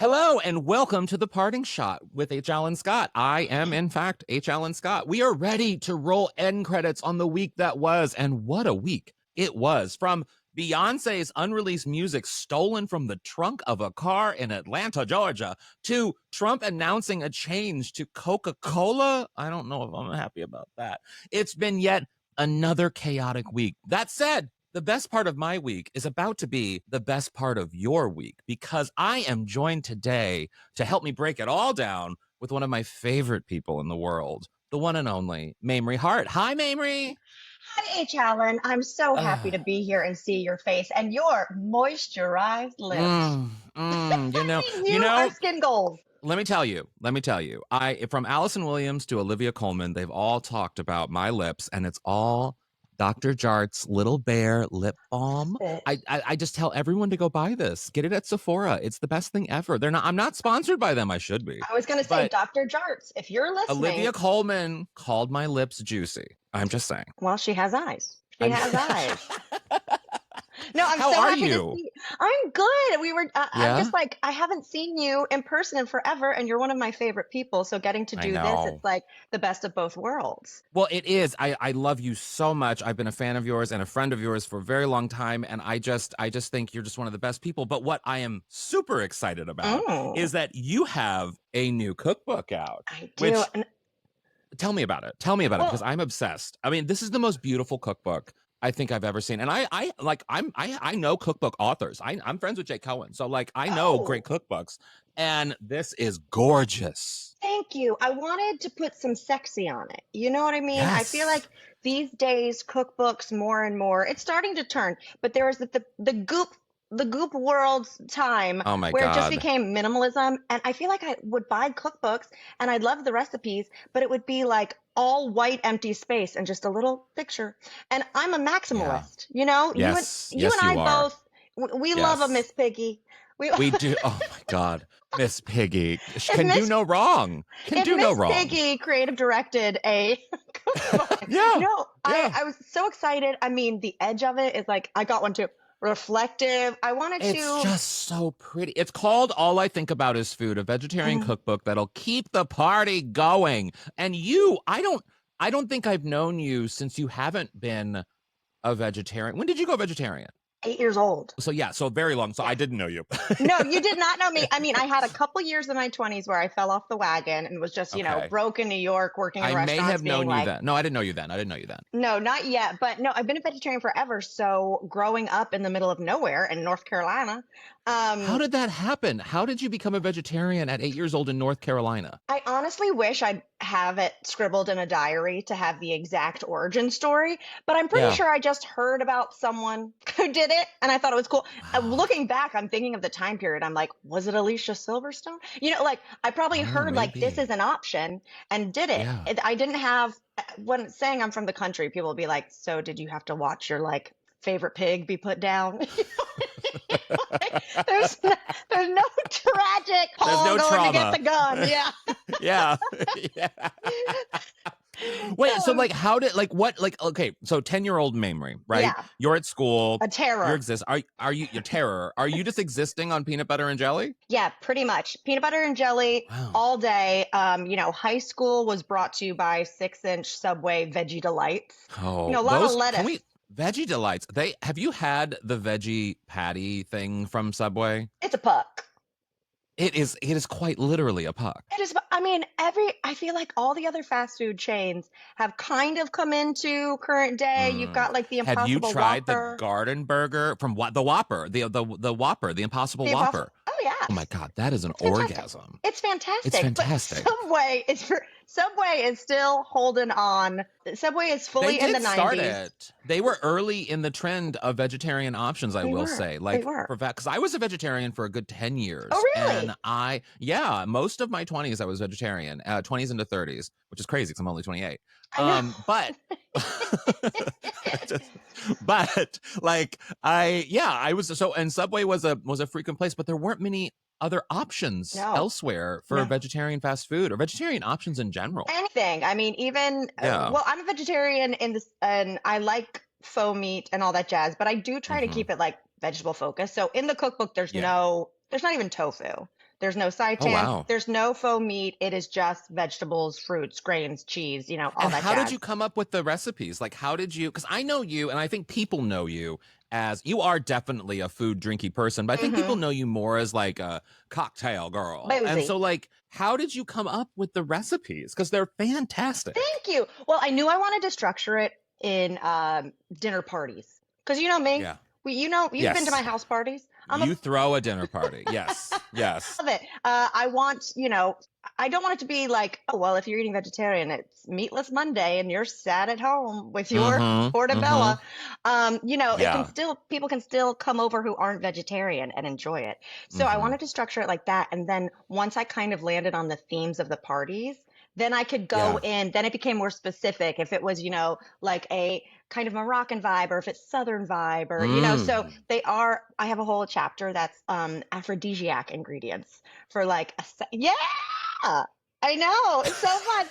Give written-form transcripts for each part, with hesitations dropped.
Hello and welcome to the Parting Shot with H. Allen Scott. I am, in fact, H. Allen Scott. We are ready to roll end credits on the week that was, and what a week it was. From Beyonce's unreleased music stolen from the trunk of a car in Atlanta, Georgia, to Trump announcing a change to Coca-Cola. I don't know if I'm happy about that. It's been yet another chaotic week. That said, the best part of my week is about to be the best part of your week because I am joined today to help me break it all down with one of my favorite people in the world, the one and only Mamrie Hart. Hi, Mamrie. Hi, H. Allen. I'm so happy to be here and see your face and your moisturized lips. You I know, mean, you you are know. skin goals. Let me tell you. I from Allison Williams to Olivia Colman, they've all talked about my lips, and it's all Dr. Jart's Little Bear lip balm. I just tell everyone to go buy this. Get it at Sephora. It's the best thing ever. I'm not sponsored by them. I should be. I was going to say, But Dr. Jarts, if you're listening, Olivia Colman called my lips juicy. I'm just saying. well, she has eyes. She I'm has eyes. No, I'm How so are happy to you? see you. I'm good. I'm Yeah? just like, I haven't seen you in person in forever, and you're one of my favorite people. So getting to I do this, know. it's like the best of both worlds. Well, it is. I love you so much. I've been a fan of yours and a friend of yours for a very long time, and I just think you're just one of the best people. But what I am super excited about Mm, is that you have a new cookbook out. I do. Which tell me about it. Tell me about it because Well, I'm obsessed. I mean, this is the most beautiful cookbook I think I've ever seen. And I know cookbook authors. I'm friends with Jake Cohen, so like I know great oh. cookbooks, and this is gorgeous. Thank you. I wanted to put some sexy on it. You know what I mean? I feel Yes. like these days cookbooks more and more, it's starting to turn, but there was the goop world's time Oh my where it just God. became minimalism, and I feel like I would buy cookbooks and I love the recipes, but it would be like all white empty space and just a little picture. And I'm a Yeah. maximalist. You know, you and Yes. you Yes, and I you are. both we love a Yes. Miss Piggy. We We do. Oh my God. Miss Piggy if can do Miss no wrong. Can if do no Miss wrong. Piggy creative directed a cookbook, Yeah. no, I, Yeah. I was so excited. I mean, the edge of it is like, I got one too. Reflective. I wanted It's to, just so pretty. It's called All I Think About Is Food, a vegetarian mm, cookbook that'll keep the party going. And I don't think I've known you since you haven't been a vegetarian. When did you go vegetarian? 8 years old. So yeah, so very long. So Yeah. I didn't know you. No, you did not know me. I mean, I had a couple years in my 20s where I fell off the wagon and was just, Okay. broke in New York, working in I may restaurants, have being known you like, then. No, I didn't know you then. I didn't know you then. no, not yet. But no, I've been a vegetarian forever. So growing up in the middle of nowhere in North Carolina, How um, did that happen? How did you become a vegetarian at 8 years old in North Carolina? I honestly wish I'd have it scribbled in a diary to have the exact origin story, but I'm pretty Yeah. sure I just heard about someone who did it and I thought it was cool. Wow. Looking back, I'm thinking of the time period. I'm like, was it Alicia Silverstone? Like I probably Oh, heard like this is maybe. an option and did it. Yeah. I didn't have, when saying I'm from the country, people will be like, so did you have to watch your like favorite pig be put down? there's no, there's no tragic There's Paul no going to get trauma. the gun. Yeah. Yeah. Yeah. Wait, so Um, like how did like what like okay, so 10-year-old Mamrie, right? yeah, You're at school, a you're terror. exist are you your terror? Are you just existing on peanut butter and jelly? Yeah, pretty much. Peanut butter and jelly Wow. all day. High school was brought to you by 6-inch Subway Veggie Delights. Oh, A lot of those can we lettuce. veggie delights. They have you had the veggie patty thing from Subway? It's a puck. It is quite literally a puck. It is, I mean, I feel like all the other fast food chains have kind of come into current day. You've Mm. got like the Have you Impossible tried the Whopper, garden burger from what the Whopper, the Whopper, the Impossible the Impossible. Whopper? Oh, Oh my yes. God, that is an It's fantastic. orgasm. It's It's fantastic. But fantastic. Subway is still holding on. Subway is They fully in the did start 90s. it. They were early in the trend of vegetarian options, I They will were. say. They Like were. for fact, because I was a vegetarian for a good 10 Oh, years. And really? yeah, most of my 20s, I was vegetarian, 20s into 30s, which is crazy because I'm only 28. I know. But, just, but like, I was so, and Subway was a frequent place, but there weren't many other options No, elsewhere for no. vegetarian fast food or vegetarian options in general. Anything. I mean, even, Yeah. well, I'm a vegetarian in this, and I like faux meat and all that jazz, but I do try to Hmm. keep it like vegetable focused. So in the cookbook, there's Yeah. no, there's not even tofu. There's no Oh, seitan. wow. There's no faux meat. It is just vegetables, fruits, grains, cheese, all And that how did jazz. you come up with the recipes? Like, how did you? Because I know you, and I think people know you as you are definitely a food drinky person, but I think Mm-hmm. people know you more as like a cocktail girl. And Boozy. so, like, how did you come up with the recipes? Because they're fantastic. Thank you. Well, I knew I wanted to structure it in dinner parties because you know me. Yeah. You've been to Yes. my house parties. I'm a You throw a dinner party. Yes. Yes. love it. I want, I don't want it to be like, oh, well, if you're eating vegetarian, it's Meatless Monday and you're sat at home with your Mm-hmm. Mm-hmm. portabella. It can Yeah. still, people can still come over who aren't vegetarian and enjoy it. So I Mm-hmm. wanted to structure it like that. And then once I kind of landed on the themes of the parties, then I could go Yeah. in, then it became more specific. If it was, like a kind of Moroccan vibe or if it's Southern vibe or, so Mm. I have a whole chapter that's aphrodisiac ingredients for like yeah, I know. It's so fun.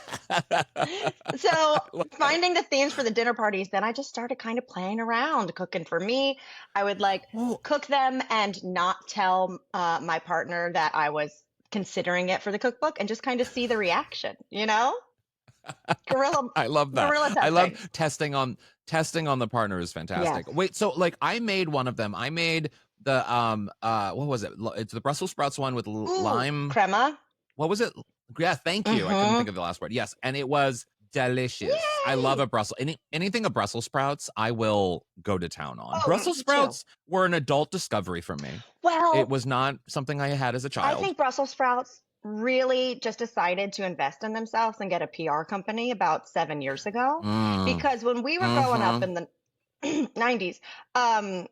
So I love that. finding the themes for the dinner parties, then I just started kind of playing around, cooking for me. I would like Well, cook them and not tell my partner that I was considering it for the cookbook and just kind of see the reaction, Guerrilla I love that. guerrilla I love testing. testing on the partner is Yes. fantastic. Wait, so like I made one of them. I made the what was it? It's the Brussels sprouts one with Ooh, lime. crema. What was it? Yeah, thank you. I couldn't Mm-hmm. think of the last word. Yes, and it was delicious. I love Yay. a anything a Brussels sprouts, I will go to town on. Oh, Brussels me too. sprouts were an adult discovery for me. It Well, was not something I had as a I child. think Brussels sprouts really just decided to invest in themselves and get a PR company about 7 years ago. Mm. Because when we were growing up Mm-hmm. in the 90s, um,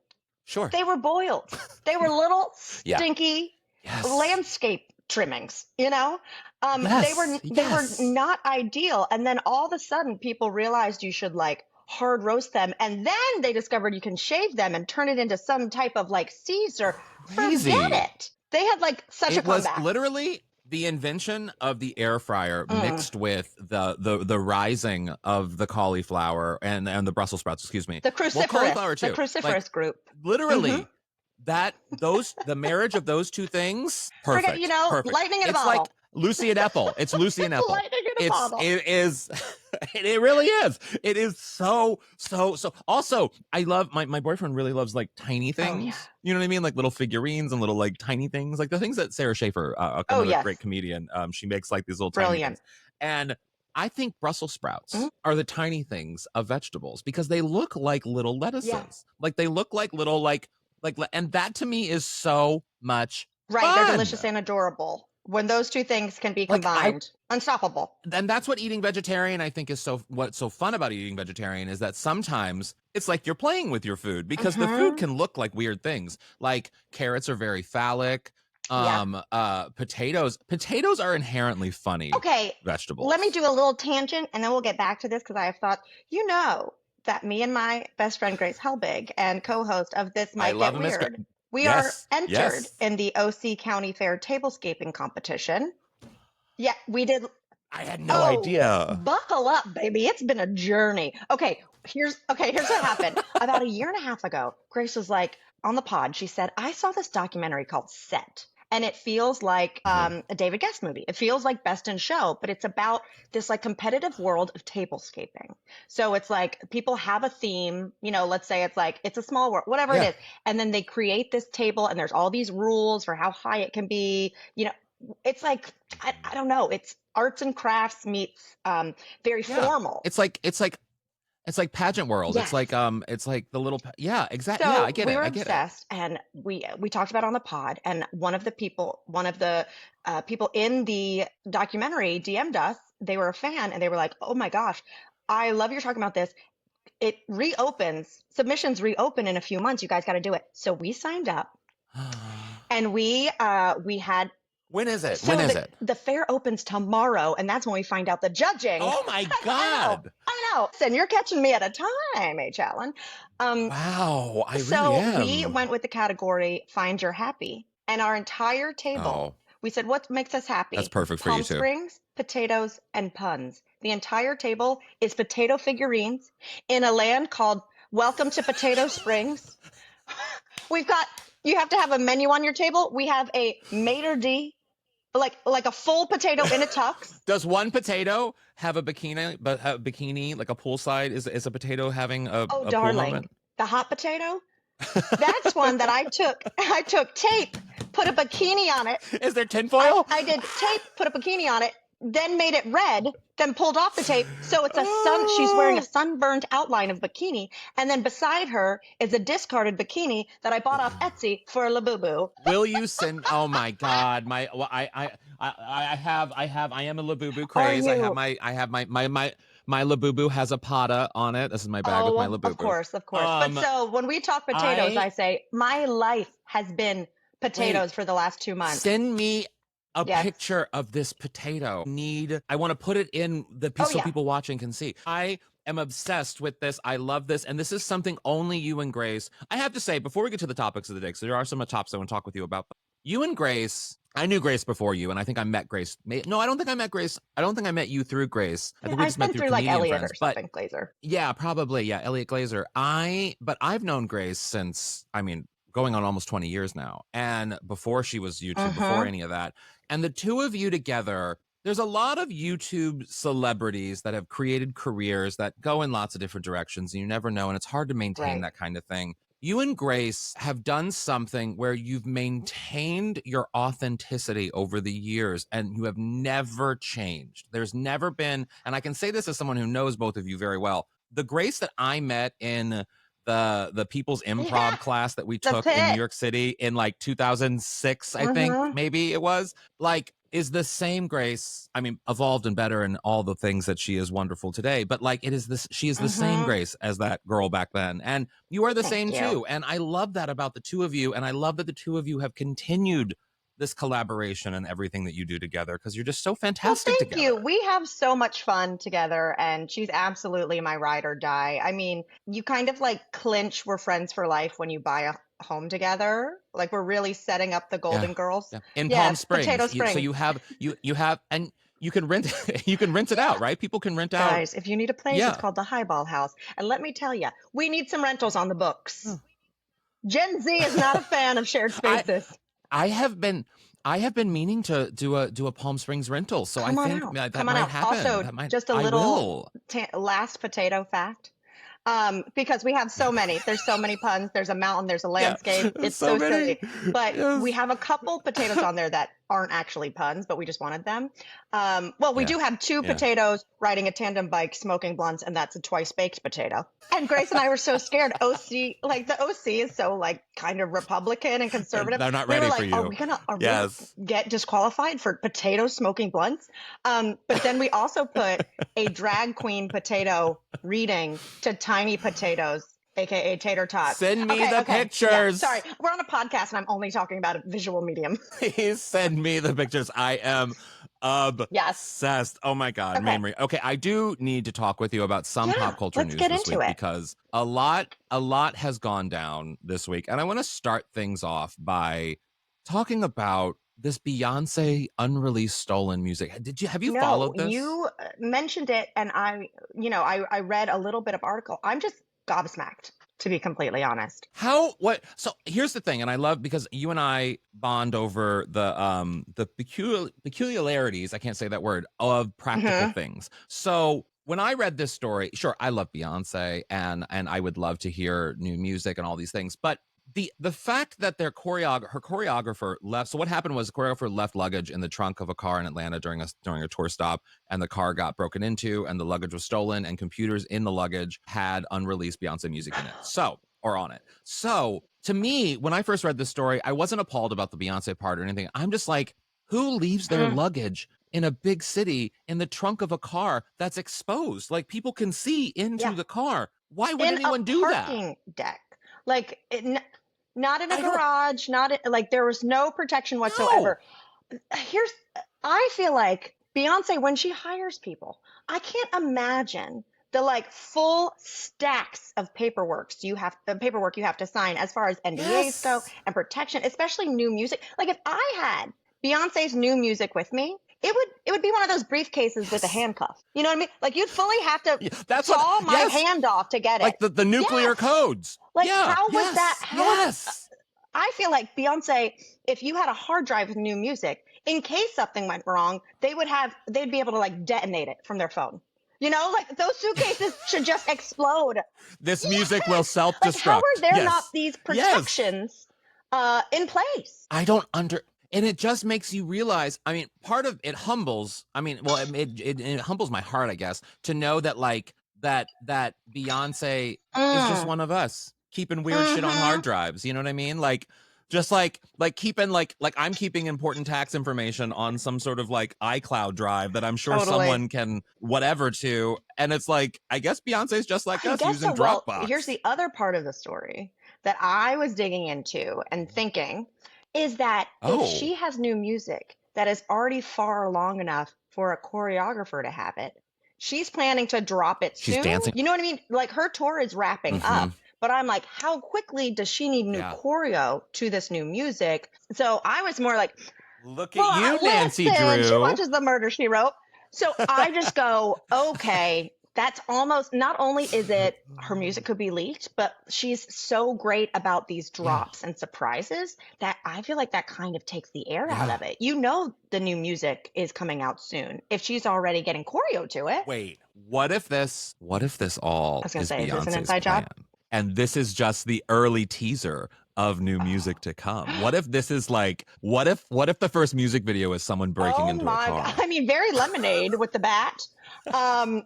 Sure. they were boiled. They were little Yeah. stinky Yes. landscape trimmings, Yes. they were Yes. not ideal. And then all of a sudden people realized you should like hard roast them. And then they discovered you can shave them and turn it into some type of like Caesar. Forget Crazy. it. They had like such a It was comeback. literally the invention of the air fryer Mm. mixed with the rising of the cauliflower and the Brussels sprouts, excuse me. Well, cauliflower The too. Like cruciferous group. Hmm. literally the marriage of those two things, Forget, perfect. Perfect. lightning in a It's like bottle. Lucy and Ethel. It's Lucy and Ethel. Lightning in a bottle. It is it really is. It is so also I love my boyfriend really loves like tiny Oh yeah. things. You know what I mean? Like little figurines and little like tiny things. Like the things that Sarah Schaefer, Oh another yes. great comedian, she makes like these little tiny Brilliant. things. And I think Brussels Mm. sprouts are the tiny things of vegetables because they look like little Yeah. lettuces. Like they look like little and that to me is so much Right. They're fun. delicious and adorable. When those two things can be Like I combined, unstoppable. and that's what eating vegetarian I think is what's so fun about eating vegetarian is that sometimes it's like you're playing with your food because the food Hmm. can look like weird things. Like carrots are very phallic. Yeah. Potatoes are inherently funny Okay. Let me vegetables. do a little tangent and then we'll get back to this because I have thought, that me and my best friend Grace Helbig and co-host of This I Might love Get him as Weird, we are yes, entered yes. in the OC County Fair tablescaping competition. Yeah, we did. I had no Oh, idea. buckle up, baby. It's been a journey. Here's what happened. About a year and a half ago, Grace was like on the pod. She said, "I saw this documentary called Set." And it feels like Mhm. a David Guest movie. It feels like Best in Show, but it's about this like competitive world of tablescaping. So it's like people have a theme, let's say it's like it's a small world, whatever it Yeah. is, and then they create this table, and there's all these rules for how high it can be. It's like I don't know. It's arts and crafts meets very Yeah. formal. It's like pageant world. Yes. It's like the little yeah, exactly. Yeah, So I get we it. were I get it. obsessed, and we talked about it on the pod. And one of the people in the documentary DM'd us. They were a fan, and they were like, "Oh my gosh, I love you're talking about this. It reopens. Submissions reopen in a few months. You guys got to do it." So we signed up, and we had. When is it? When So is the it? the fair opens tomorrow, and that's when we find out the judging. Oh my I know, God. I know. And you're catching me at a time, H. Allen. Um, Wow, I really so we am. went with the category Find Your Happy, and our entire table, Oh, we said, what makes us that's happy? perfect for you Palm too. Springs, potatoes, and puns. The entire table is potato figurines in a land called Welcome to Potato Springs. We've got, you have to have a menu on your table. We have a maitre d', like a full potato in a tux. Does one potato have a bikini, but a bikini like a poolside? Is a potato having Oh, a pool darling, moment? the hot potato. That's one that I took. I took tape, put a bikini on it. Is there I, tinfoil? I did tape, put a bikini on it, then made it red, then pulled off the tape. So it's a she's wearing a Oh. sunburned outline of bikini. And then beside her is a discarded bikini that I bought off Etsy for a Labubu. Will you send? Oh my God, my well, I am a Labubu Are craze. you? I have my Labubu has a pata on it. This is my bag with my Oh, of Labubu. course, of course. But so when we talk potatoes, I I say my life has been wait. potatoes for the last 2 months. Send me a Yes. picture of this potato. I want to put it in the piece Oh, so yeah. people watching can see. I am obsessed with this. I love this. And this is something only you and Grace. I have to say, before we get to the topics of the day, because there are some topics I want to talk with you about. You and Grace, I knew Grace before you, and I think I met Grace. No, I don't think I met Grace. I don't think I met you through Grace. I think we I've just met been through through like comedian Elliot friends. or But something, Glazer. yeah, probably. Yeah, Elliot Glazer. But I've known Grace since, I mean, going on almost 20 years now. And before she was YouTube, before any of that. And the two of you together, there's a lot of YouTube celebrities that have created careers that go in lots of different directions, and you never know. And it's hard to maintain Right. that kind of thing. You and Grace have done something where you've maintained your authenticity over the years and you have never changed. There's never been, and I can say this as someone who knows both of you very well, the Grace that I met in the People's Yeah. Improv class that we The took in New pit. York City in like 2006, I think maybe it was, like, is the same Grace. I mean, evolved and better and all the things that she is wonderful today, but like it is this, she is the same Grace as that girl back then. And you are the Thank same you. too. And I love that about the two of you. And I love that the two of you have continued this collaboration and everything that you do together because you're just so Well, fantastic thank you. together. We have so much fun together, and she's absolutely my ride or die. I mean, you kind of like clinch we're friends for life when you buy a home together. Like we're really setting up the Yeah. Golden Girls. Yeah. In Yeah, Palm it's Potato Springs. So Springs. you have and you can rent you can rent it out, right? People can rent out. Guys, if you need a place, it's Yeah. called the Highball House. And let me tell you, we need some rentals on the books. Oh. Gen Z is not a fan of shared I spaces. I have been meaning to do a Palm Springs rental, so Come I on think out. that Come on might out. happen. Also, That might just a I little will. last potato fact. Because we have so many. There's so many puns. There's a mountain. There's a Yeah. landscape. It's So so many. silly. But we Yes. have a couple potatoes on there that aren't actually puns, but we just wanted them. Well, we Yeah. do have two Yeah. potatoes riding a tandem bike, smoking blunts, and that's a twice baked potato. And Grace and I were so scared. OC, like the OC is so like kind of Republican and conservative. They're not We were ready for like, you. are we gonna Yes. get disqualified for potatoes smoking blunts? But then we also put a drag queen potato reading to tiny potatoes, aka tater tots. Send me the Yeah, pictures. sorry, we're on a podcast and I'm only talking about a visual medium. Please send me the pictures. I am Yes. obsessed. Oh my God, Okay. Mamrie. Okay, I do need to talk with you about some pop culture let's news get this into week it. because a lot has gone down this week, and I want to start things off by talking about this Beyonce unreleased stolen music. Have you followed this? You mentioned it, and I read a little bit of article. I'm just gobsmacked, to be completely honest. So here's the thing, and I love because you and I bond over the peculiarities, I can't say that word, of practical things. So when I read this story, sure, I love Beyonce and I would love to hear new music and all these things, but the fact that her choreographer left. So what happened was the choreographer left luggage in the trunk of a car in Atlanta during a tour stop, and the car got broken into, and the luggage was stolen, and computers in the luggage had unreleased Beyonce music in it. Or on it. So to me, when I first read this story, I wasn't appalled about the Beyonce part or anything. I'm just like, who leaves their luggage in a big city in the trunk of a car that's exposed? Like people can see into the car. Why would anyone do that? Parking deck, like not in a garage, like there was no protection whatsoever. No. I feel like Beyonce, when she hires people, I can't imagine the like full stacks of paperwork you have to sign as far as NDAs go and protection, especially new music. Like if I had Beyonce's new music with me, it would be one of those briefcases with a handcuff. You know what I mean? Like you'd fully have to saw my hand off to get it. Like the nuclear codes. Like how was that? I feel like Beyonce, if you had a hard drive with new music, in case something went wrong, they'd be able to like detonate it from their phone. Like those suitcases should just explode. This music will Yes. Like, how are self-destruct. there not Yes. these Yes. protections in place? I don't under and it just makes you realize, I mean, part of it humbles, I mean, well, it humbles my heart, I guess, to know that like that Beyonce is just Mm. one of us keeping weird shit on Mm-hmm. hard drives. You know what I mean? Like just like keeping like I'm keeping important tax information on some sort of like iCloud drive that I'm sure Totally. someone can whatever to. And it's like, I guess Beyonce's just like I us guess so. using Well, here's Dropbox. the other part of the story that I was digging into and thinking is that if Oh, she has new music that is already far along enough for a choreographer to have it, she's planning to drop it she's soon. dancing. You know what I mean? Like her tour is wrapping Mm-hmm. up, but I'm like, how quickly does she need new Yeah. choreo to this new music? So I was more like, Look at well, you, Nancy listen, she Drew. watches the Murder She Wrote. So I just go, okay, that's almost, not only is it her music could be leaked, but she's so great about these Yeah. drops and surprises that I feel like that kind of takes the air out Yeah. of it. The new music is coming out soon if she's already getting choreo to it. Wait, what if this I all was going to is say, is this an Beyonce's inside plan? job? And this is just the early teaser of new music to come. What if this is like what if the first music video is someone breaking Oh into a my God. car? I mean, very Lemonade with the bat. Um,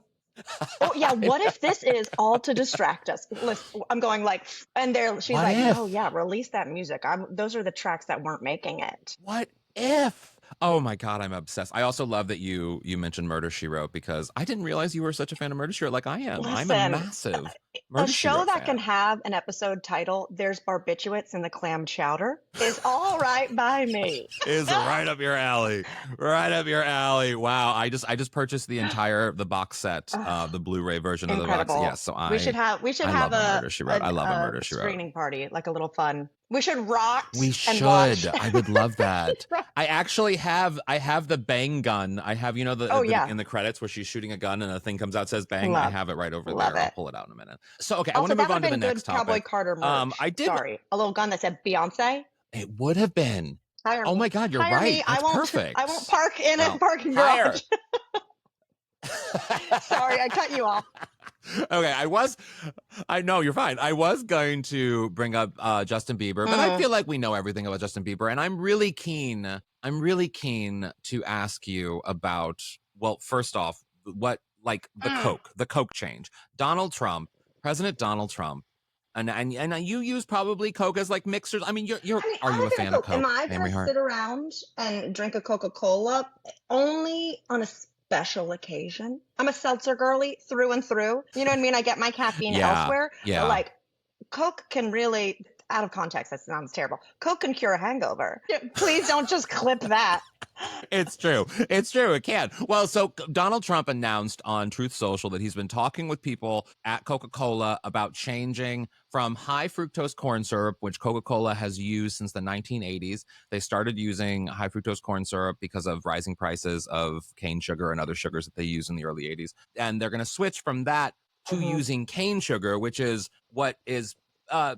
Oh yeah, what if this is all to distract us? Listen, I'm going like, and there she's What like, no, if? yeah, release that music. Those are the tracks that weren't making it. What if? Oh my god, I'm obsessed. I also love that you mentioned Murder She Wrote because I didn't realize you were such a fan of Murder She Wrote like I am. I'm a Listen, massive a Murder She show Wrote that can fan. have an episode title, There's Barbiturates in the Clam Chowder, is all right by me. Is right up your alley. Right up your alley. Wow. I just purchased the box set, the Blu-ray version of the box. Incredible. Yes, so We should I have love a Murder She Wrote. I love a Murder a She Wrote. screening party, like a little fun. We should rot We and watch. should. I would love that. I have the bang gun. I have, Oh the yeah, in the credits where she's shooting a gun and a thing comes out says bang. I love have it right over love there. I'll it. pull it out in a minute. So okay, I want Also, to that move would on have to the been next good Cowboy topic. Carter merch. I did Sorry, a little gun that said Beyonce. it would have been. Hire Oh me. my god, you're Hire right. me. I That's won't. I won't perfect. park in a No. parking Higher. garage. Sorry, I cut you off. Okay, I know you're fine. I was going to bring up Justin Bieber, but I Mm, feel like we know everything about Justin Bieber, and I'm really keen to ask you about, well, first off, what like mm. the Coke change. Donald Trump, President Donald Trump, and you use probably Coke as like mixers. I mean, I mean, are I'm you a a fan of fan of Coke. Am Coke, I gonna Mamrie Hart? sit around and drink a Coca-Cola only on a special occasion? I'm a seltzer girly through and through. You know what I mean? I get my caffeine Yeah, elsewhere, but yeah. like Coke can really, out of context, that sounds terrible. Coke can cure a hangover. Please don't just clip that. It's true. It's true. It can. Well, so Donald Trump announced on Truth Social that he's been talking with people at Coca-Cola about changing from high fructose corn syrup, which Coca-Cola has used since the 1980s. They started using high fructose corn syrup because of rising prices of cane sugar and other sugars that they used in the early 80s. And they're going to switch from that to Hmm. using cane sugar, which is what is uh,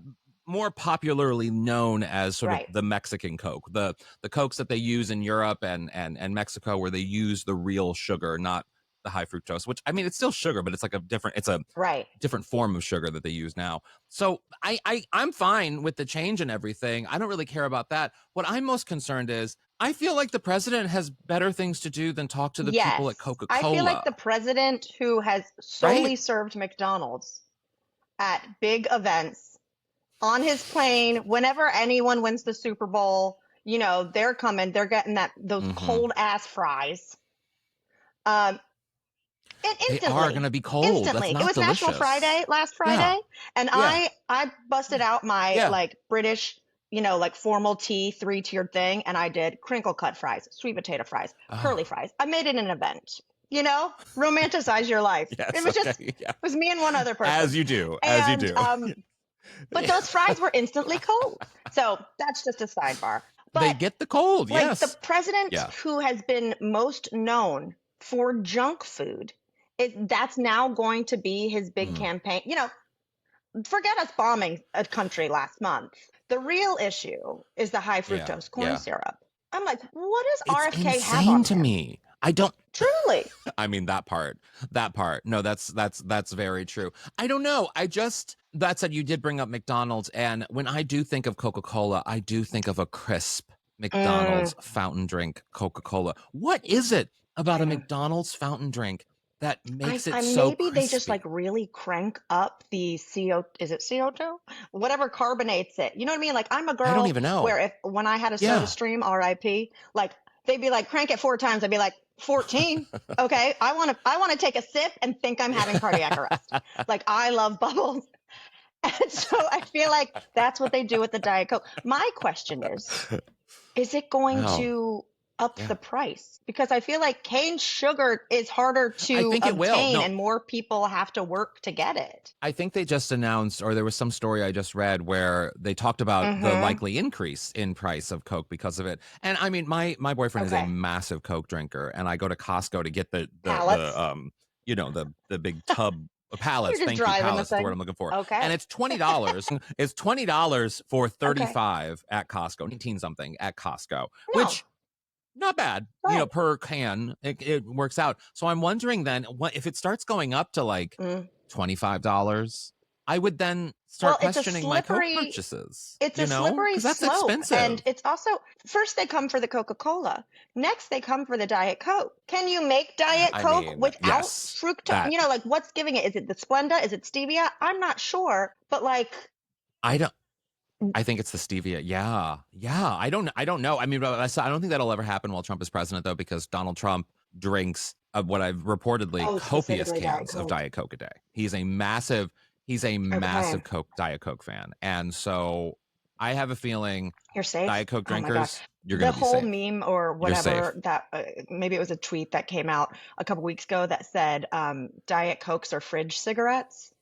more popularly known as sort of Right. the Mexican Coke, the Cokes that they use in Europe and Mexico, where they use the real sugar, not the high fructose. Which I mean, it's still sugar, but it's like it's a Right. different form of sugar that they use now. So I'm fine with the change and everything. I don't really care about that. What I'm most concerned is I feel like the president has better things to do than talk to the people at Yes. I feel like the Coca-Cola, president who has right? solely served McDonald's at big events on his plane, whenever anyone wins the Super Bowl, they're coming, they're getting those Mm-hmm. cold ass fries. Um, and They are going instantly, to be cold. That's instantly, it not was National delicious. Friday last Yeah, Friday, and yeah, I busted out my yeah. like British, like formal tea 3-tiered thing, and I did crinkle cut fries, sweet potato fries, curly Oh, fries. I made it an event. Romanticize your life. It yes. was just Okay. Yeah. it was me and one other person, As you do. As you and do. but Yeah. those fries were instantly cold. So that's just a sidebar. They But get the cold. like the Yes. president Yeah. who has been most known for junk food, that's now going to be his big Mm, campaign. Forget us bombing a country last month. The real issue is the high yeah. fructose corn Yeah. syrup. I'm like, what does It's RFK have insane on to him? me. I don't Truly. I mean that part. No, that's very true. I don't know. I just that said, you did bring up McDonald's, and when I do think of Coca-Cola, I do think of a crisp Mm, McDonald's fountain drink Coca-Cola. What is it about a mm. McDonald's fountain drink that makes it I so maybe they just like crispy? really crank up the CO, is it CO2? Whatever carbonates it. You know what I mean? Like I'm a I don't girl even know. where if when I had a soda Yeah. stream, RIP, like they'd be like crank it 4 times. I'd be like 14. Okay. I want to take a sip and think I'm having cardiac arrest. Like I love bubbles. And so I feel like that's what they do with the Diet Coke. My question is it going Wow. to up Yeah. the price? Because I feel like cane sugar is harder I to think it will. obtain No, and more people have to work to get it. I think they just announced, or there was some story I just read where they talked about the Mm-hmm. likely increase in price of Coke because of it. And I mean, my boyfriend is a Okay. massive Coke drinker, and I go to Costco to get the Pallets. the big tub You're pallets. just Thank you, driving the pallets is the word thing. I'm looking for. And Okay. it's $20. It's $20 for Okay. 35 at Costco, 19 something at Costco, No. which not bad, Right. per can. It works out. So I'm wondering then, what if it starts going up to like Mm. $25? I would then start Well, questioning my Coke purchases, it's a slippery because that's slope. And expensive. it's also, first they come for the Coca-Cola. Next they come for the Diet Coke. Can you make Diet I Coke mean, without yes, fructose? that Like what's giving it? Is it the Splenda? Is it stevia? I'm not sure. But like, I don't. I think it's the stevia. Yeah, yeah. I don't know. I mean, I don't think that'll ever happen while Trump is president, though, because Donald Trump drinks what I've reportedly oh, copious specifically Diet cans of Coke. Diet Coke a day. He's a massive Okay. Coke Diet Coke fan, and so I have a feeling You're safe. Diet Coke Oh my God. drinkers, you're The gonna be whole safe. meme or You're safe. whatever that maybe it was a tweet that came out a couple weeks ago that said Diet Cokes are fridge cigarettes.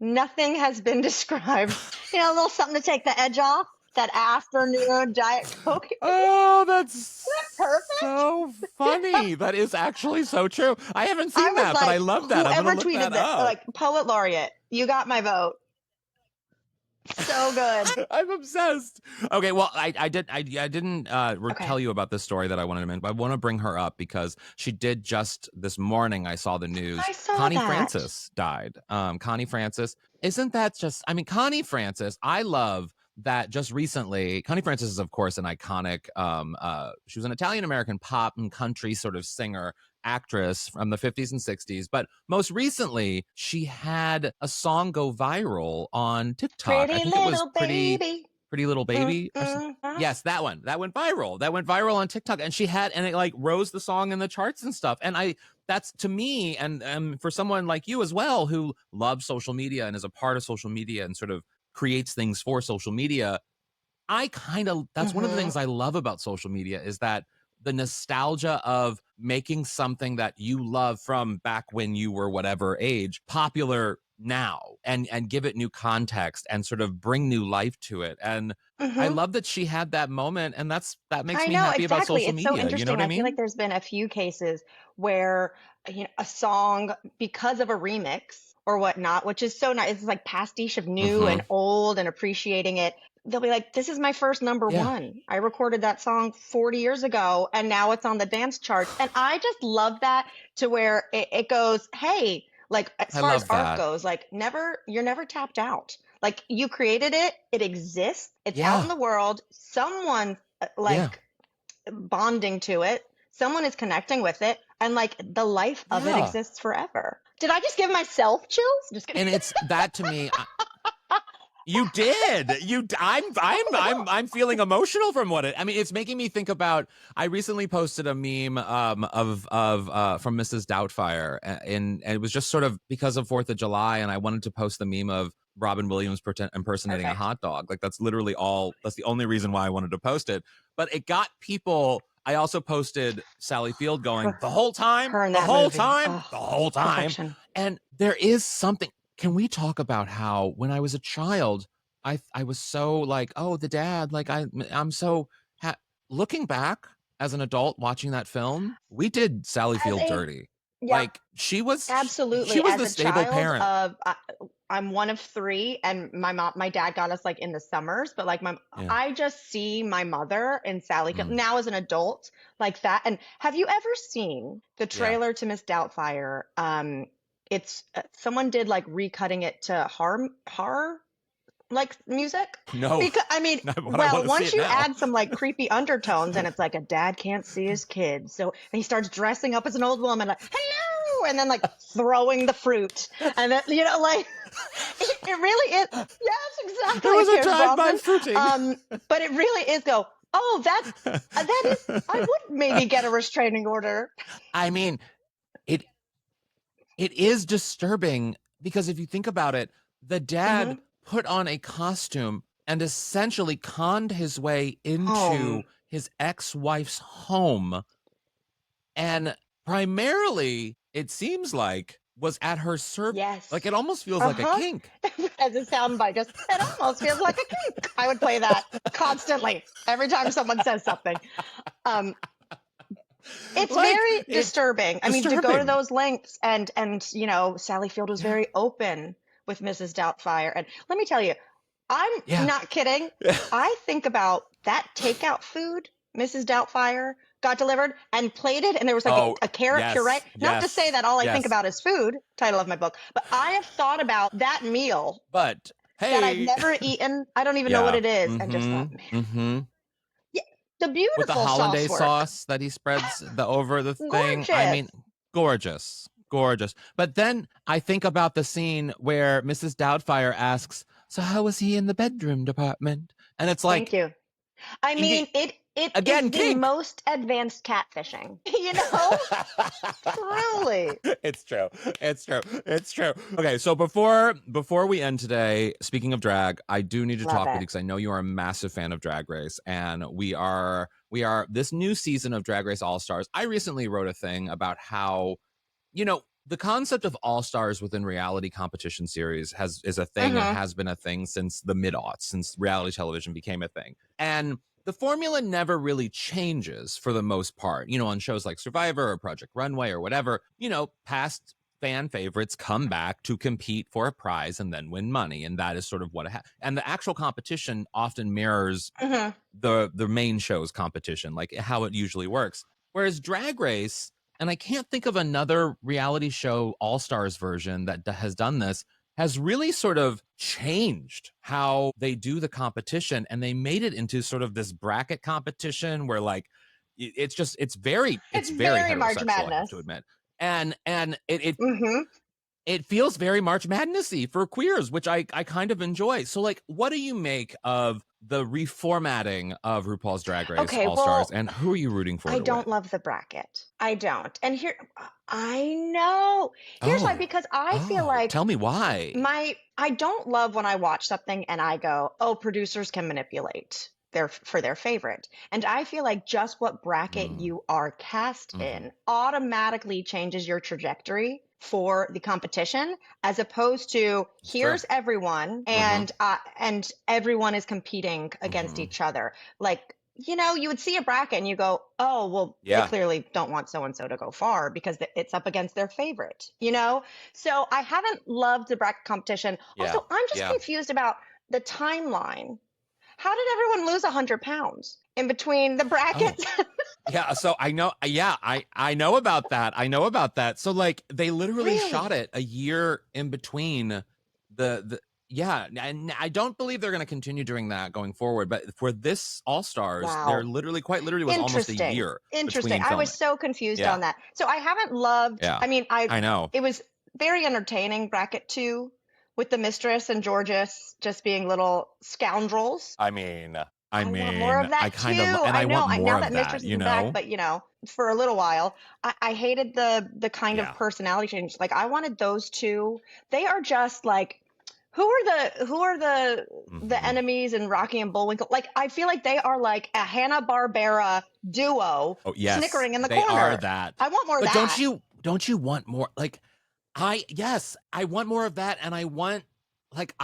Nothing has been described. A little something to take the edge off. That afternoon Diet Coke. Isn't Oh, that's that perfect? so funny. That is actually so true. I haven't I seen was that, but I like, love that. I'm gonna whoever look that tweeted that, up. like poet laureate, you got my vote. So good. I'm obsessed. Okay, well, I didn't Okay. tell you about this story that I wanted to mention, but I want to bring her up because she did just this morning. I saw the news. I saw Connie that. Francis died. Connie Francis, isn't that just? I mean, Connie Francis. I love that. Just recently, Connie Francis is, of course, an iconic. She was an Italian American pop and country sort of singer actress from the 50s and 60s, but most recently she had a song go viral on TikTok. I Pretty think it was little baby. Pretty Little Baby or something. Huh? Yes, that one. That went viral. That went viral on TikTok, and it like rose the song in the charts and stuff. And that's to me, and for someone like you as well, who loves social media and is a part of social media and sort of creates things for social media. That's one of the Mm-hmm. things I love about social media is that the nostalgia of making something that you love from back when you were whatever age popular now, and give it new context and sort of bring new life to it. And I Mm-hmm. love that she had that moment, and that makes I me know happy about exactly. social It's so media. You know interesting. what I I feel like mean? there's been a few cases where a song because of a remix or whatnot, which is so nice. It's like pastiche of new Mm-hmm. and old and appreciating it. They'll be like, "This is my first number Yeah. one. I recorded that song 40 years ago, and now it's on the dance charts." And I just love that to where it goes, "Hey." Like as I far as love art that. goes, like you're never tapped out. Like you created it, it exists, it's out in Yeah. the world. Someone Yeah. like bonding to it. Someone is connecting with it, and like the life of it Yeah. exists forever. Did I just give myself chills? Just kidding. And it's that to me. You did. I'm feeling emotional from what it. I mean, it's making me think about. I recently posted a meme of from Mrs. Doubtfire, and it was just sort of because of 4th of July, and I wanted to post the meme of Robin Williams impersonating a Perfect. hot dog. Like that's literally all. That's the only reason why I wanted to post it. But it got people. I also posted Sally Field going Her, the whole time, her in the that whole movie. time, Oh, the whole time, perfection. and there is something. Can we talk about how when I was a child, I was so like, oh, the dad, like I'm so looking back as an adult watching that film, we did Sally As Field a dirty. Yep, Like she was absolutely. the As a stable child parent. of I'm one of three, and my dad got us like in the summers, but like Yeah. I just see my mother and Sally Mm, now as an adult like that. And have you ever seen the yeah. trailer to Miss Doubtfire? It's someone did like recutting it to horror like music, No, because I mean, no, but I well, want to see once it you now. add some like creepy undertones and it's like a dad can't see his kids, so and he starts dressing up as an old woman like hello, and then like throwing the fruit, and then like it really is. Yes, It exactly, was a Pierce drive-by Brosnan. fruiting. But it really is go, oh, that is, I would maybe get a restraining order. I mean, it it is disturbing because if you think about it, the dad Hmm. put on a costume and essentially conned his way into Home. his ex-wife's home, and primarily it seems like was at her like Yes. it almost feels like a Uh-huh. kink. As a soundbite, just it almost feels like a kink. I would play that constantly every time someone says something. Um, it's Like very it's disturbing. I mean, to go to disturbing. those lengths, and Sally Field was Yeah. very open with Mrs. Doubtfire. And let me tell you, I'm Yeah. not kidding. I think about that takeout food Mrs. Doubtfire got delivered and plated, and there was like Oh, a carrot puree. yes. Not to say Yes. that all I think Yes. about is food, title of my book, but I have thought about that meal But that I've hey, never eaten. I don't even know what yeah. it is, and just thought, Mhm. man, Mhm. yeah, the With the beautiful sauce hollandaise work, sauce that he spreads the over the thing. I gorgeous. mean, gorgeous. Gorgeous. But then I think about the scene where Mrs. Doubtfire asks, "So how was he in the bedroom department?" And it's Thank like, you. I you- mean, it is again, the kink. most advanced catfishing, you know? Truly. It's true. It's true. It's true. Okay, so before we end today, speaking of drag, I do need to Love talk with it. you because I know you are a massive fan of Drag Race, and we are this new season of Drag Race All Stars. I recently wrote a thing about how the concept of all stars within reality competition series is a thing and Hmm. has been a thing since the mid-aughts, since reality television became a thing. And the formula never really changes for the most part. On shows like Survivor or Project Runway or whatever, past fan favorites come back to compete for a prize and then win money. And that is sort of what and the actual competition often mirrors Hmm. the main show's competition, like how it usually works. Whereas Drag Race, and I can't think of another reality show All Stars version that has done this, has really sort of changed how they do the competition, and they made it into sort of this bracket competition where like it's It's very very March heterosexual, I have Madness. to admit. And Hmm. it feels very March Madnessy for queers, which I kind of enjoy. So, like, what do you make of the reformatting of RuPaul's Drag Race Okay, All Stars, well, and who are you rooting for I to win? don't love the bracket. I don't. And here, I know. Here's why, Oh, because I feel like tell me why. I don't love when I watch something and I go, "Oh, producers can manipulate their favorite." And I feel like just what bracket Mm, you are cast hmm. in automatically changes your trajectory for the competition, as opposed to It's true. here's everyone, Mm-hmm. and everyone is competing against Mm-hmm. each other. Like, you would see a bracket and you go, "Oh, well, they Yeah. clearly don't want so and so to go far because it's up against their favorite." So I haven't loved the bracket competition. Yeah. Also, I'm just Yeah. confused about the timeline. How did everyone lose 100 pounds in between the Oh, brackets? yeah. So I know. Yeah, I know about that. I know about that. So like they literally shot Really? it a year in between the yeah, and I don't believe they're going to continue doing that going forward. But for this All Stars, there Wow. literally, quite literally, was almost a Interesting. year Interesting. between I was filming. so confused Yeah. on that. So I haven't loved, Yeah. I mean, I know. it was very entertaining bracket 2 with the mistress and Georges just being little scoundrels. I mean, I want more of I that kind of, too. and I I know. want more Now that of that, Mistress you isn't back, know? but for a little while, I hated the kind of Yeah. personality change. Like I wanted those two. They are just like who are the Hmm. enemies in Rocky and Bullwinkle? Like I feel like they are like a Hanna-Barbera duo Oh, yes, snickering in the they are corner. that. I want more of But that. don't you want more? Like, yes, I want more of that. And I want, like,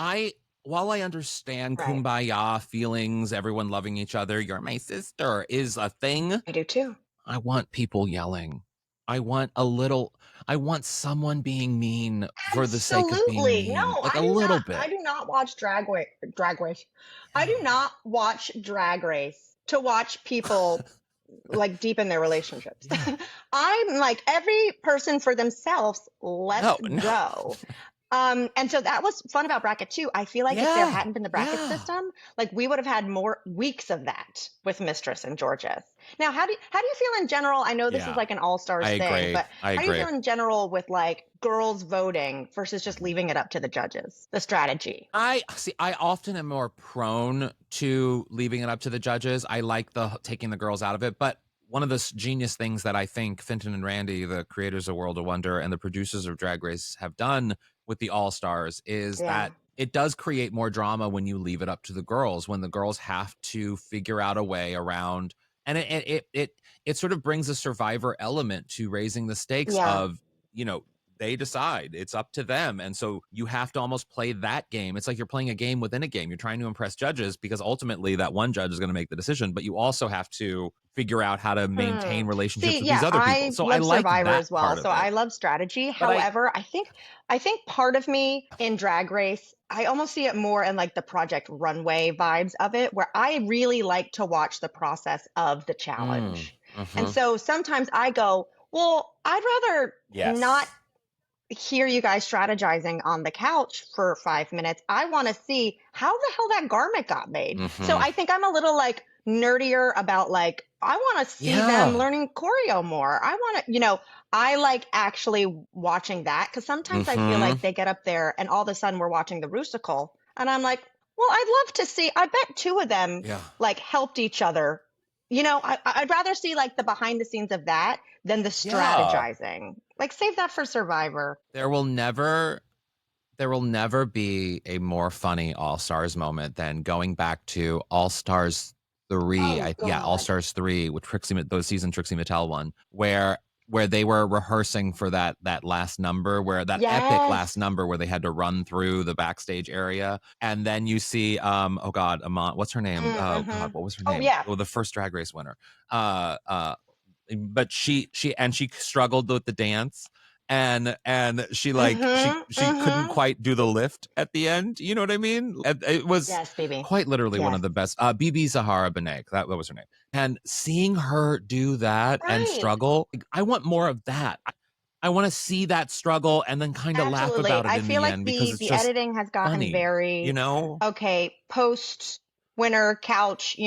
while I understand Right. kumbaya feelings, everyone loving each other, you're my sister is a thing, I do too. I want people yelling. I want someone being mean for the sake of being Absolutely. mean, No, like a little I bit. do not watch Drag Race. I do Yeah. not watch Drag Race to watch people like deep in their relationships. Yeah. I'm like every person for themselves, let's No, no. go. And so that was fun about bracket two. I feel like if there Yeah. hadn't been the bracket Yeah. system, like we would have had more weeks of that with Mistress and Georges. Now, how do you feel in general? I know this is Yeah. like an all I stars thing, agree. but I how do you agree. feel in general with like girls voting versus just Mhm. leaving it up to the judges? The strategy. I see. I often am more prone to leaving it up to the judges. I like the taking the girls out of it, but one of the genius things that I think Fenton and Randy, the creators of World of Wonder and the producers of Drag Race, have done with the All Stars is Yeah. that it does create more drama when you leave it up to the girls. When the girls have to figure out a way around, and it sort of brings a survivor element to raising the stakes Yeah. of you know they decide it's up to them, and so you have to almost play that game. It's like you're playing a game within a game. You're trying to impress judges because ultimately that one judge is going to make the decision, but you also have to figure out how to Hmm. maintain relationships See, with these yeah, other people. I So I love like Survivor that as well. part So of it. I love strategy. But However, I think part of me in Drag Race, I almost see it more in like the Project Runway vibes of it, where I really like to watch the process of the mm, challenge. And mhm. so sometimes I go, well, I'd rather not Yes. hear you guys strategizing on the couch for 5 minutes. I want to see how the hell that garment got made. So Mhm. I think I'm a little like nerdier about like, I want to see them Yeah. learning choreo more. I want to, I like actually watching that because sometimes I feel Mhm. like they get up there and all of a sudden we're watching the Rusical. And I'm like, well, I'd love to see, I bet two of them Yeah. like helped each other. I'd rather see like the behind the scenes of that than the Yeah. strategizing. Like save that for Survivor. There will never there will never be a more funny All Stars moment than going back to All Stars 3. Oh All God. Stars 3 with those season Trixie Mattel one, where they were rehearsing for that last number, where that epic last Yes. number where they had to run through the backstage area, and then you see oh God, Amon, what's her name? Oh Mm-hmm. God, what was her Oh name? yeah. Oh, the first Drag Race winner. Uh uh but she struggled with the dance, and she like Mm-hmm. she couldn't Mm-hmm. quite do the lift at the end, you know what I mean? It was Yes, baby. quite literally one Yes. of the best. BB Zahara Benet, that was her name. And seeing her do that and Right. struggle, like, I want more of that. I want to see that struggle and then kind of laugh Absolutely. about it I in feel the like end because the it's the just editing has gotten funny, you very know? okay, post winner couch,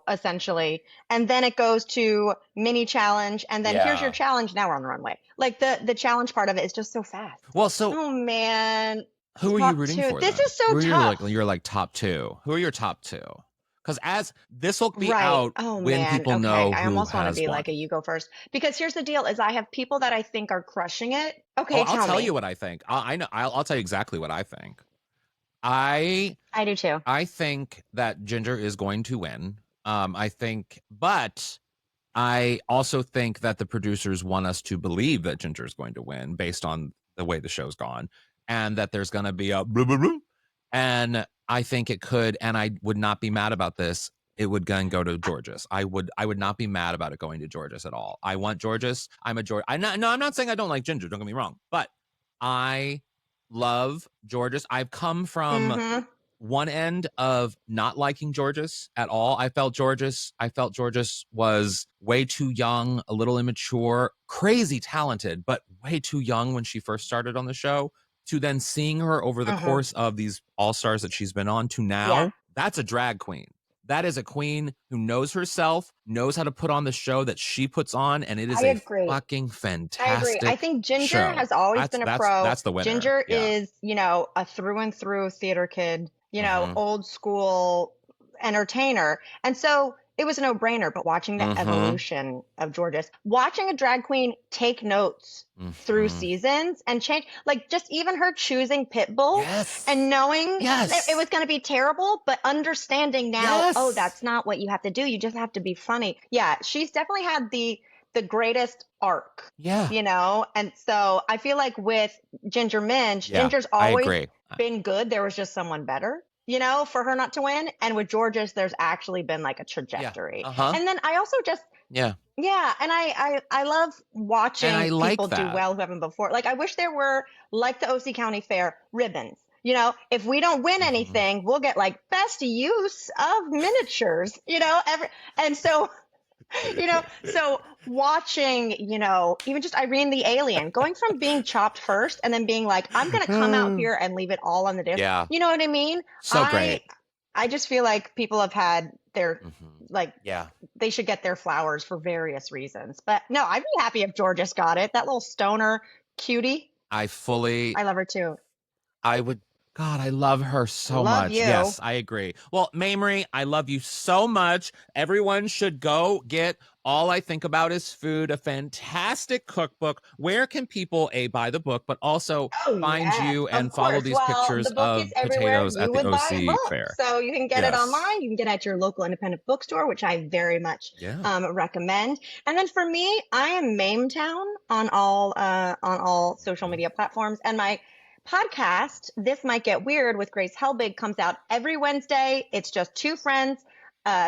essentially. And then it goes to mini challenge and then here's your Yeah. challenge, now we're on the runway. Like the challenge part of it is just so fast. Well, so Oh man. who are you Top rooting two. for This then? is so Who are your tough. like top two? Who are your top two? Because as this will be Right. out Oh when man. people Okay. know I who almost want to has be won. like a you go first because here's the deal is I have people that I think are crushing it. Oh, Okay, I'll tell tell you me. what I think. I know. I'll tell you exactly what I think. I I do too. I think that Ginger is going to win. I think, but I also think that the producers want us to believe that Ginger is going to win based on the way the show's gone, and that there's going to be a blah, blah, blah. And I think it could, and I would not be mad about this. It would then go to Georges. I would not be mad about it going to Georges at all. I want Georges. I'm a George. I'm not saying I don't like Ginger. Don't get me wrong, but I love Georges. I've come from Mm-hmm. one end of not liking Georges at all. I felt Georges was way too young, a little immature, crazy talented, but way too young when she first started on the show. To then seeing her over the Mm-hmm. course of these all stars that she's been on to Yeah. now, that's a drag queen. That is a queen who knows herself, knows how to put on the show that she puts on, and it is I a agree. fucking I agree. I fantastic think Ginger show. has always That's been a that's pro. that's the winner. Ginger Yeah. is, a through and through theater kid, Mm-hmm. old school entertainer. And so it was a no-brainer, but watching the Mm-hmm. evolution of Georges, watching a drag queen take notes through Mm-hmm. seasons and change, like just even her choosing Pitbull Yes. and knowing that it Yes. was going to be terrible, but understanding now, oh, Yes. that's not what you have to do. You just have to be funny. Yeah, she's definitely had the greatest arc, Yeah. And so I feel like with Ginger Minch, Yeah. Ginger's I always agree. been good. There was just someone better, for her not to win. And with Georges, there's actually been like a Yeah. trajectory. Uh-huh. And then I also just Yeah. Yeah, and I love And watching I like people do that. well who haven't before. Like I wish there were, like the OC County Fair, ribbons. If we don't win Mhm. anything, we'll get like best use of miniatures. And so so watching, even just Irene the alien going from being chopped first and then being like, I'm gonna come out Mm. here and leave it all on the disc. Yeah, You know what I mean? so I great. I just feel like people have had their, Mhm. like, Yeah, they should get their flowers for various reasons. But no, I'd be happy if Georges got it. That little stoner cutie. I fully I love her too. I would God, I love her so Love much. you. Yes, I agree. Well, Mamrie, I love you so much. Everyone should go get All I Think About Is Food, a fantastic cookbook. Where can people buy the book, but also Oh, find yes, you of and follow course. these Well, pictures the book is of everywhere potatoes at you the would buy a OC book. fair? So you can get it Yes. online. You can get it at your local independent bookstore, which I very much Yeah. recommend. And then for me, I am Mametown on all social Mhm. media platforms. And my podcast, This Might Get Weird with Grace Helbig, comes out every Wednesday. It's just two friends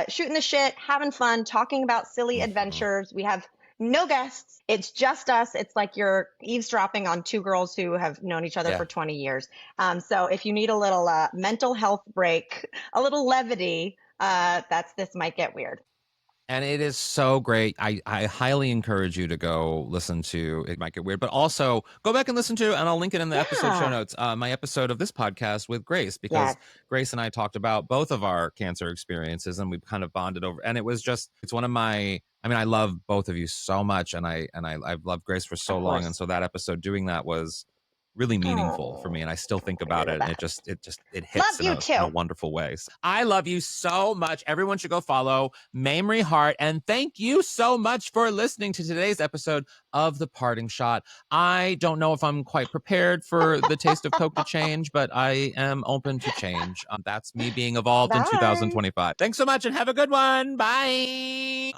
shooting the shit, having fun, talking about silly Mhm. adventures. We have no guests. It's just us. It's like you're eavesdropping on two girls who have known each other Yeah. for 20 years. So if you need a little mental health break, a little levity, that's This Might Get Weird. And it is so great. I highly encourage you to go listen to It Might Get Weird, but also go back and listen to, and I'll link it in the episode show Yeah. notes, my episode of this podcast with Grace, because Yes. Grace and I talked about both of our cancer experiences and we've kind of bonded over, and it's one of my, I mean, I love both of you so much. I've loved Grace for so Of long. And course. so that episode doing that was really meaningful for me. Oh, And I still think about you're the it, and best. it Love hits you in too. a wonderful way. So I love you so much. Everyone should go follow Mamrie Hart. And thank you so much for listening to today's episode of The Parting Shot. I don't know if I'm quite prepared for the taste of Coke to change, but I am open to change. That's me being evolved in Bye. 2025. Thanks so much and have a good one. Bye.